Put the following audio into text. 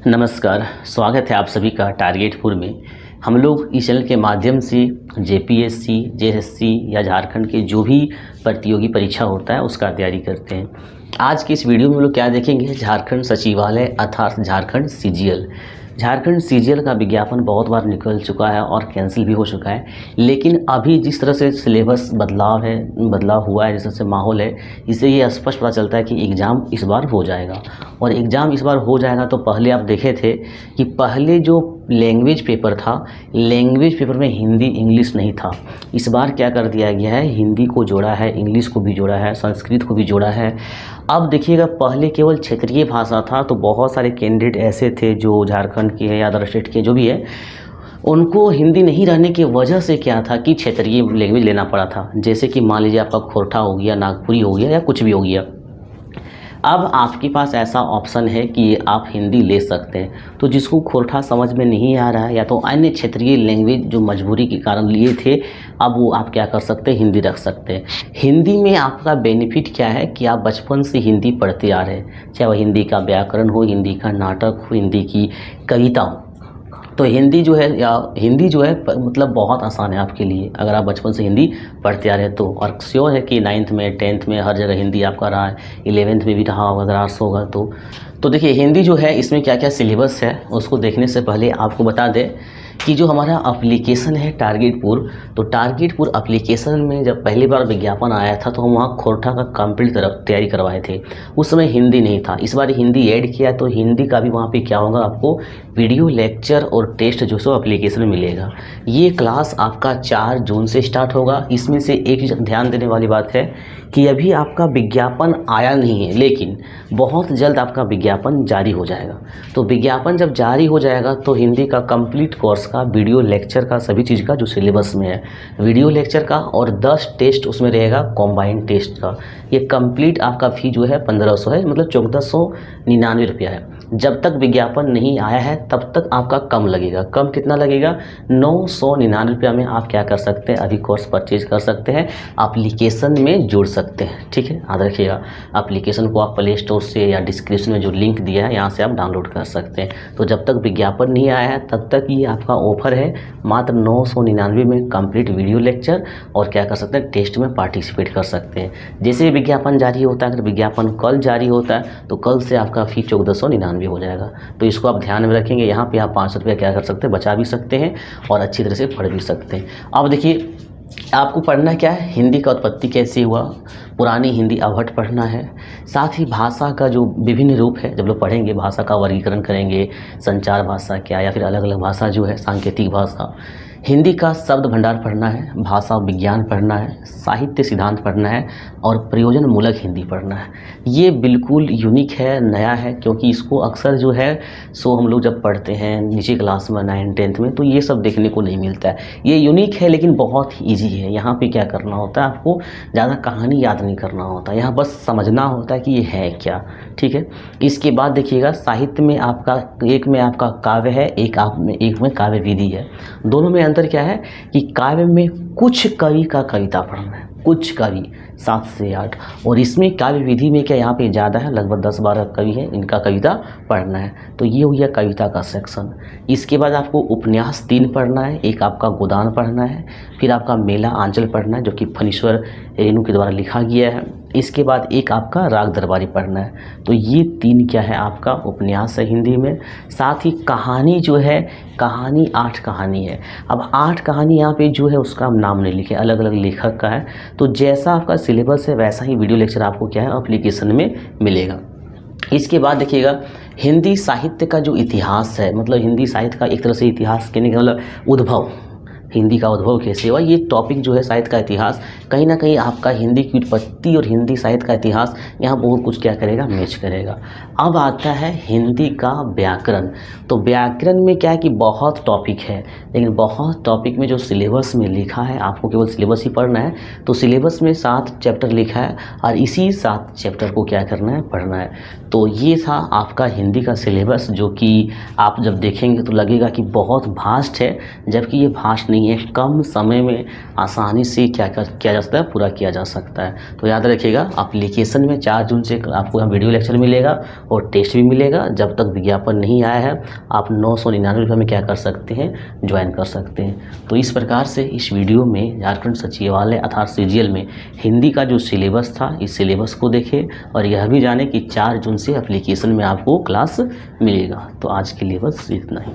नमस्कार, स्वागत है आप सभी का टारगेटपुर में। हम लोग इस चैनल के माध्यम से जेपीएससी, जेएसएससी या झारखंड के जो भी प्रतियोगी परीक्षा होता है उसका तैयारी करते हैं। आज की इस वीडियो में हम लोग क्या देखेंगे, झारखंड सचिवालय अर्थात झारखंड सीजीएल। झारखंड सीजीएल का विज्ञापन बहुत बार निकल चुका है और कैंसिल भी हो चुका है, लेकिन अभी जिस तरह से सिलेबस बदलाव हुआ है, जिस तरह से माहौल है, इससे ये स्पष्ट पता चलता है कि एग्ज़ाम इस बार हो जाएगा। और एग्ज़ाम इस बार हो जाएगा तो पहले आप देखे थे कि पहले जो लैंग्वेज पेपर था, लैंग्वेज पेपर में हिंदी इंग्लिश नहीं था। इस बार क्या कर दिया गया है, हिंदी को जोड़ा है, इंग्लिश को भी जोड़ा है, संस्कृत को भी जोड़ा है। अब देखिएगा, पहले केवल क्षेत्रीय भाषा था तो बहुत सारे कैंडिडेट ऐसे थे जो झारखंड के हैं या अदर स्टेट के जो भी है, उनको हिंदी नहीं रहने की वजह से क्या था कि क्षेत्रीय लैंग्वेज लेना पड़ा था। जैसे कि मान लीजिए आपका खोरठा हो गया, नागपुरी हो गया या कुछ भी हो गया। अब आपके पास ऐसा ऑप्शन है कि आप हिंदी ले सकते हैं। तो जिसको खोरठा समझ में नहीं आ रहा है या तो अन्य क्षेत्रीय लैंग्वेज जो मजबूरी के कारण लिए थे, अब वो आप क्या कर सकते हैं, हिंदी रख सकते हैं। हिंदी में आपका बेनिफिट क्या है कि आप बचपन से हिंदी पढ़ते आ रहे हैं, चाहे वह हिंदी का व्याकरण हो, हिंदी का नाटक हो, हिंदी की कविता हो। तो हिंदी जो है मतलब बहुत आसान है आपके लिए, अगर आप बचपन से हिंदी पढ़ते आ रहे हैं तो। और श्योर है कि 9th में 10th में हर जगह हिंदी आपका रहा है, 11th में भी रहा होगा अगर आर्ट्स होगा तो देखिए हिंदी जो है इसमें क्या क्या सिलेबस है उसको देखने से पहले आपको बता दें कि जो हमारा एप्लीकेशन है टारगेटपुर, तो टारगेटपुर एप्लीकेशन में जब पहली बार विज्ञापन आया था तो हम वहाँ खोरठा का कंप्लीट तरफ तैयारी करवाए थे। उस समय हिंदी नहीं था, इस बार हिंदी ऐड किया तो हिंदी का भी वहाँ पे क्या होगा, आपको वीडियो लेक्चर और टेस्ट जो सो एप्लीकेशन में मिलेगा। ये क्लास आपका 4 जून से स्टार्ट होगा। इसमें से एक ध्यान देने वाली बात है कि अभी आपका विज्ञापन आया नहीं है, लेकिन बहुत जल्द आपका विज्ञापन जारी हो जाएगा। तो विज्ञापन जब जारी हो जाएगा तो हिंदी का कंप्लीट कोर्स का वीडियो लेक्चर का सभी चीज़ का जो सिलेबस में है, वीडियो लेक्चर का और 10 टेस्ट उसमें रहेगा, कॉम्बाइंड टेस्ट का। ये कंप्लीट आपका फ़ी जो है 1500 है, मतलब 1499 रुपया है। जब तक विज्ञापन नहीं आया है तब तक आपका कम लगेगा। कम कितना लगेगा, 999 रुपया में आप क्या कर सकते हैं, अभी कोर्स परचेज कर सकते हैं, एप्लीकेशन में जुड़ सकते हैं। ठीक है, याद रखिएगा, एप्लीकेशन को आप प्ले स्टोर से या डिस्क्रिप्शन में जो लिंक दिया है यहाँ से आप डाउनलोड कर सकते हैं। तो जब तक विज्ञापन नहीं आया है तब तक ये आपका ऑफर है, मात्र 999 में कंप्लीट वीडियो लेक्चर और क्या कर सकते हैं, टेस्ट में पार्टिसिपेट कर सकते हैं। जैसे ही विज्ञापन जारी होता है, अगर विज्ञापन कल जारी होता है तो कल से आपका फ़ी 1499 हो जाएगा। तो इसको आप ध्यान में रखेंगे। यहाँ पे आप 500 रुपया क्या कर सकते हैं, बचा भी सकते हैं और अच्छी तरह से पढ़ भी सकते हैं। अब देखिए आपको पढ़ना क्या है, हिंदी का उत्पत्ति कैसे हुआ, पुरानी हिंदी अवहट पढ़ना है। साथ ही भाषा का जो विभिन्न रूप है, जब लोग पढ़ेंगे भाषा का वर्गीकरण करेंगे, संचार भाषा क्या या फिर अलग अलग भाषा जो है, सांकेतिक भाषा। हिंदी का शब्द भंडार पढ़ना है, भाषा विज्ञान पढ़ना है, साहित्य सिद्धांत पढ़ना है और प्रयोजन मूलक हिंदी पढ़ना है। ये बिल्कुल यूनिक है, नया है, क्योंकि इसको अक्सर जो है सो हम लोग जब पढ़ते हैं नीचे क्लास में 9th 10th में तो ये सब देखने को नहीं मिलता है। ये यूनिक है लेकिन बहुत ईजी है। यहाँ पे क्या करना होता है, आपको ज़्यादा कहानी याद नहीं करना होता, यहाँ बस समझना होता है कि ये है क्या। ठीक है, इसके बाद देखिएगा साहित्य में आपका एक में आपका काव्य है, एक में काव्य विधि है। दोनों में अंतर क्या है कि काव्य में कुछ कवि का कविता पढ़ना है, कुछ कवि 7 से 8, और इसमें काव्य विधि में क्या यहाँ पे ज़्यादा है, लगभग 10-12 कवि हैं, इनका कविता पढ़ना है। तो ये हो गया कविता का सेक्शन। इसके बाद आपको उपन्यास 3 पढ़ना है, एक आपका गोदान पढ़ना है, फिर आपका मेला आंचल पढ़ना है जो कि फणीश्वर रेणु के द्वारा लिखा गया है। इसके बाद एक आपका राग दरबारी पढ़ना है। तो ये 3 क्या है, आपका उपन्यास है हिंदी में। साथ ही कहानी जो है, कहानी 8 कहानी है। अब 8 कहानी यहाँ पे जो है उसका नाम नहीं लिखे, अलग अलग लेखक का है। तो जैसा आपका सिलेबस है वैसा ही वीडियो लेक्चर आपको क्या है, एप्लीकेशन में मिलेगा। इसके बाद देखिएगा हिंदी साहित्य का जो इतिहास है, मतलब हिंदी साहित्य का एक तरह से इतिहास कहने का मतलब उद्भव, हिंदी का उद्भव कैसे हुआ, ये टॉपिक जो है साहित्य का इतिहास, कहीं ना कहीं आपका हिंदी की उत्पत्ति और हिंदी साहित्य का इतिहास यहाँ बहुत कुछ क्या करेगा, मैच करेगा। अब आता है हिंदी का व्याकरण। तो व्याकरण में क्या है कि बहुत टॉपिक है, लेकिन बहुत टॉपिक में जो सिलेबस में लिखा है आपको केवल सिलेबस ही पढ़ना है। तो सिलेबस में 7 चैप्टर लिखा है और इसी 7 चैप्टर को क्या करना है, पढ़ना है। तो ये था आपका हिंदी का सिलेबस, जो कि आप जब देखेंगे तो लगेगा कि बहुत भास्ट है, जबकि ये भास्ट नहीं नहीं है, कम समय में आसानी से किया जा सकता है, पूरा किया जा सकता है। तो याद रखिएगा, एप्लीकेशन में 4 जून से आपको यहाँ वीडियो लेक्चर मिलेगा और टेस्ट भी मिलेगा। जब तक विज्ञापन नहीं आया है आप 999 रुपये में क्या कर सकते हैं, ज्वाइन कर सकते हैं। तो इस प्रकार से इस वीडियो में झारखंड सचिवालय अर्थात सीजीएल में हिंदी का जो सिलेबस था, इस सिलेबस को देखें और यह भी जाने कि 4 जून से एप्लीकेशन में आपको क्लास मिलेगा। तो आज के लिए बस इतना ही।